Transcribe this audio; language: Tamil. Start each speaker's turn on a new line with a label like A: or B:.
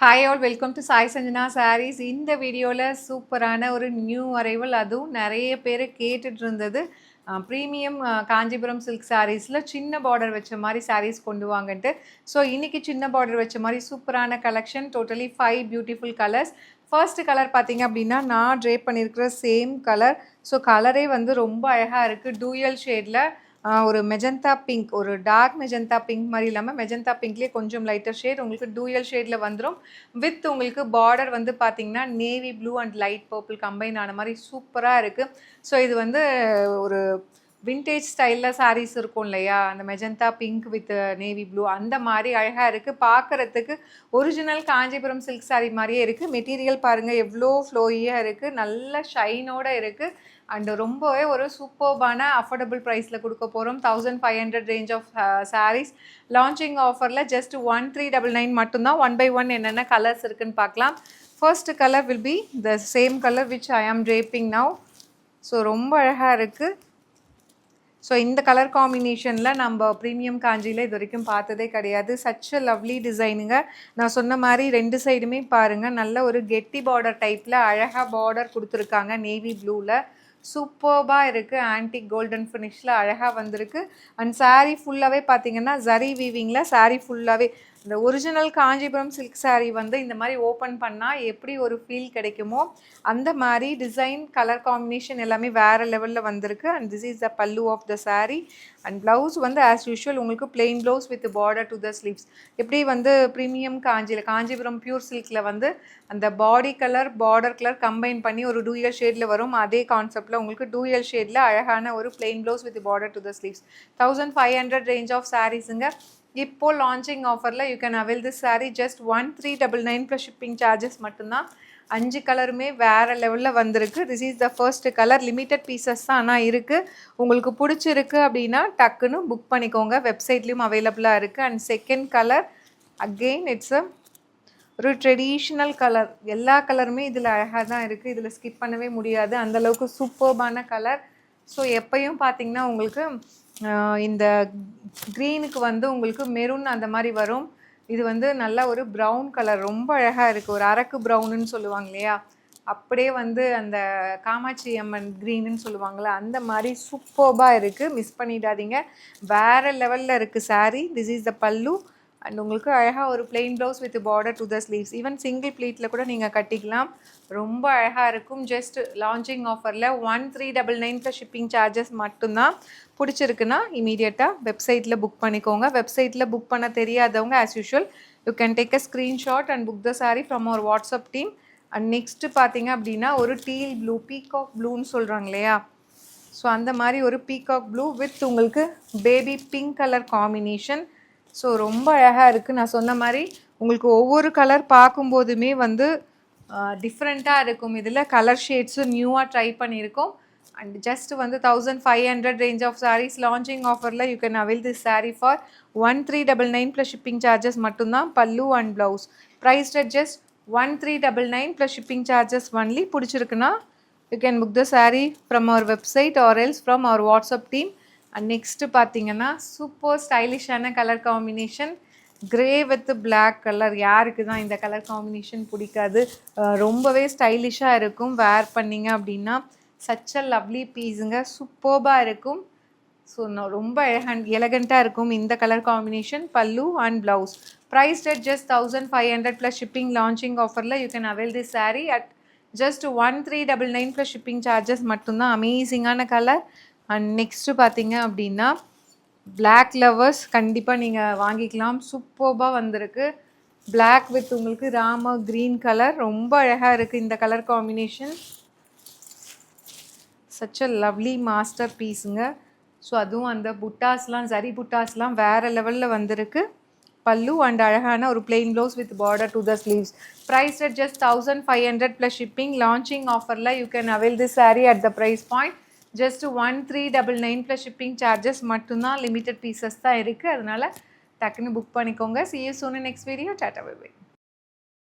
A: Hi all welcome to Sai Sanjana Sarees. இந்த வீடியோவில் சூப்பரான ஒரு நியூ அரைவல், அதுவும் நிறைய பேர் கேட்டுட்டு இருந்தது. ப்ரீமியம் காஞ்சிபுரம் சில்க் சாரீஸில் சின்ன பார்டர் வச்ச மாதிரி சாரீஸ் கொண்டு வாங்கன்ட்டு. ஸோ இன்றைக்கி சின்ன பார்டர் வச்ச மாதிரி சூப்பரான collection, totally 5 beautiful colours. First colour பார்த்தீங்க அப்படின்னா நான் ட்ரேப் பண்ணியிருக்கிற சேம் கலர். ஸோ கலரே வந்து ரொம்ப அழகாக இருக்குது. டூயல் ஷேடில் ஒரு மெஜந்தா பிங்க், ஒரு டார்க் மெஜந்தா பிங்க் மாதிரி இல்லாமல் மெஜந்தா பிங்க்லேயே கொஞ்சம் லைட்டர் ஷேட் உங்களுக்கு டூயல் ஷேடில் வந்துடும். வித் உங்களுக்கு பார்டர் வந்து பார்த்தீங்கன்னா navy blue and light purple combine ஆன மாதிரி சூப்பராக இருக்குது. ஸோ இது வந்து ஒரு விண்டேஜ் ஸ்டைலில் சாரீஸ் இருக்கும் இல்லையா, அந்த magenta pink with navy blue அந்த மாதிரி அழகாக இருக்குது. பார்க்குறதுக்கு ஒரிஜினல் காஞ்சிபுரம் சில்க் சாரீ மாதிரியே இருக்குது. மெட்டீரியல் பாருங்கள் எவ்வளோ ஃப்ளோயியாக இருக்குது, நல்ல ஷைனோடு இருக்குது. அண்டு ரொம்பவே ஒரு சூப்பர்பான அஃபோர்டபுள் ப்ரைஸில் கொடுக்க போகிறோம். 1500 ரேஞ்ச் ஆஃப் சாரீஸ். லான்ச்சிங் ஆஃபரில் ஜஸ்ட் 1399 மட்டும்தான். 1 by 1 என்னென்ன கலர்ஸ் இருக்குதுன்னு பார்க்கலாம். First colour will be the same colour which I ஆம் ட்ரேப்பிங் நவ். ஸோ ரொம்ப அழகாக இருக்குது. ஸோ இந்த கலர் காம்பினேஷனில் நம்ம ப்ரீமியம் காஞ்சியில் இது வரைக்கும் பார்த்ததே கிடையாது. சச் அ லவ்லி டிசைனுங்க. நான் சொன்ன மாதிரி ரெண்டு சைடுமே பாருங்கள், நல்ல ஒரு கெட்டி பார்டர் டைப்பில் அழகாக பார்டர் கொடுத்துருக்காங்க நேவி ப்ளூவில். சூப்பர்பாக இருக்குது. ஆன்டிக் கோல்டன் ஃபினிஷில் அழகாக வந்திருக்கு. அண்ட் சாரீ ஃபுல்லாகவே பார்த்தீங்கன்னா ஜரி வீவிங்கில் சாரீ ஃபுல்லாகவே இந்த ஒரிஜினல் காஞ்சிபுரம் சில்க் சாரீ வந்து இந்த மாதிரி ஓப்பன் பண்ணால் எப்படி ஒரு ஃபீல் கிடைக்குமோ அந்த மாதிரி டிசைன், கலர் காம்பினேஷன் எல்லாமே வேறு லெவலில் வந்திருக்கு. And this is the pallu of the sari. And blouse வந்து ஆஸ் யூஷுவல் உங்களுக்கு plain blouse with border to the sleeves. எப்படி வந்து ப்ரீமியம் காஞ்சிபுரம் பியூர் சில்கில் வந்து அந்த body colour border colour combine பண்ணி ஒரு டூயல் ஷேடில் வரும், அதே கான்செப்டில் உங்களுக்கு டூயல் ஷேடில் அழகான ஒரு plain blouse with border to the sleeves. 1500 range of சாரீஸுங்க. இப்போ லான்ச்சிங் ஆஃபரில் you can avail this sari just 1399 plus shipping charges மட்டும்தான். 5 கலருமே வேறு லெவலில் வந்திருக்கு. This is the first colour. Limited pieces தான் ஆனால் இருக்குது. உங்களுக்கு பிடிச்சிருக்கு அப்படின்னா டக்குன்னு புக் பண்ணிக்கோங்க. வெப்சைட்லேயும் அவைலபிளாக இருக்குது. And second colour again it's a ஒரு ட்ரெடிஷ்னல் கலர். எல்லா கலருமே இதில் அழகாக தான் இருக்குது. இதில் ஸ்கிப் பண்ணவே முடியாது, அந்தளவுக்கு சூப்பர்பான கலர். ஸோ எப்பயும் பார்த்திங்கன்னா உங்களுக்கு இந்த க்ரீனுக்கு வந்து உங்களுக்கு மெரூன் அந்த மாதிரி வரும். இது வந்து நல்ல ஒரு ப்ரௌன் கலர், ரொம்ப அழகாக இருக்குது. ஒரு அரக்கு ப்ரௌனுன்னு சொல்லுவாங்க இல்லையா, அப்படியே வந்து அந்த காமாட்சி அம்மன் க்ரீனுன்னு சொல்லுவாங்களே அந்த மாதிரி சூப்பர்பாக இருக்குது. மிஸ் பண்ணிடாதீங்க. வேறு லெவலில் இருக்குது சாரீ. திஸ் இஸ் த பல்லு. அண்ட் உங்களுக்கு அழகாக ஒரு plain blouse with border to the sleeves. Even single ப்ளீட்டில் கூட நீங்கள் கட்டிக்கலாம். ரொம்ப அழகாக இருக்கும். ஜஸ்ட் லான்ச்சிங் ஆஃபரில் 1399 ப்ளஸ் ஷிப்பிங் சார்ஜஸ் மட்டும்தான். பிடிச்சிருக்குன்னா இமீடியட்டாக வெப்சைட்டில் புக் பண்ணிக்கோங்க. வெப்சைட்டில் புக் பண்ண தெரியாதவங்க as usual you can take a screenshot and book the sari from our WhatsApp team. And next பார்த்தீங்க அப்படின்னா ஒரு டீல் ப்ளூ, பீகாக் ப்ளூன்னு சொல்கிறாங்க இல்லையா, ஸோ அந்த மாதிரி ஒரு பீகாக் ப்ளூ வித் உங்களுக்கு baby pink colour combination. So ரொம்ப அழகாக இருக்குது. நான் சொன்ன மாதிரி உங்களுக்கு ஒவ்வொரு கலர் பார்க்கும்போதுமே வந்து டிஃப்ரெண்ட்டாக இருக்கும். இதில் கலர் ஷேட்ஸும் நியூவாக ட்ரை பண்ணியிருக்கோம். அண்ட் ஜஸ்ட் வந்து 1500 ரேஞ்ச் ஆஃப் சாரீஸ். லான்ச்சிங் ஆஃபரில் you can avail this sari for 1399 plus shipping charges மட்டும்தான். Pallu and blouse price at just 1399 plus shipping charges only. பிடிச்சிருக்குன்னா you can book the sari from our website or else from our WhatsApp team. And next பார்த்தீங்கன்னா சூப்பர் ஸ்டைலிஷான colour combination, grey with black colour. யாருக்கு தான் இந்த கலர் காம்பினேஷன் பிடிக்காது? ரொம்பவே ஸ்டைலிஷாக இருக்கும். வேர் பண்ணிங்க அப்படின்னா சச் அ லவ்லி பீஸுங்க. சூப்பர்பாக இருக்கும். ஸோ ரொம்ப எலகண்ட்டாக இருக்கும் இந்த colour combination. Pallu and blouse price at just 1500 plus shipping. Launching ஆஃபரில் you can avail this sari at just 1399 plus shipping charges மட்டும்தான். அமேசிங்கான கலர். அண்ட் நெக்ஸ்ட்டு பார்த்தீங்க அப்படின்னா பிளாக் லவர்ஸ் கண்டிப்பாக நீங்கள் வாங்கிக்கலாம். சூப்பர்பாக வந்திருக்கு. பிளாக் வித் உங்களுக்கு ராம க்ரீன் கலர். ரொம்ப அழகாக இருக்குது இந்த colour combination. Such a lovely master பீஸுங்க. ஸோ அதுவும் அந்த புட்டாஸ்லாம், ஜரி புட்டாஸ்லாம் வேறு லெவலில் வந்திருக்கு. பல்லு அண்ட் அழகான ஒரு plain blouse with border to the sleeves. Price at just 1500 plus shipping. Launching ஆஃபரில் you can avail this sari at the price point just 1399 plus shipping charges மட்டும்தான். லிமிட்டட் பீசஸ் தான் இருக்குது, அதனால் டக்குன்னு புக் பண்ணிக்கோங்க. See you soon in next video. Tata, bye bye.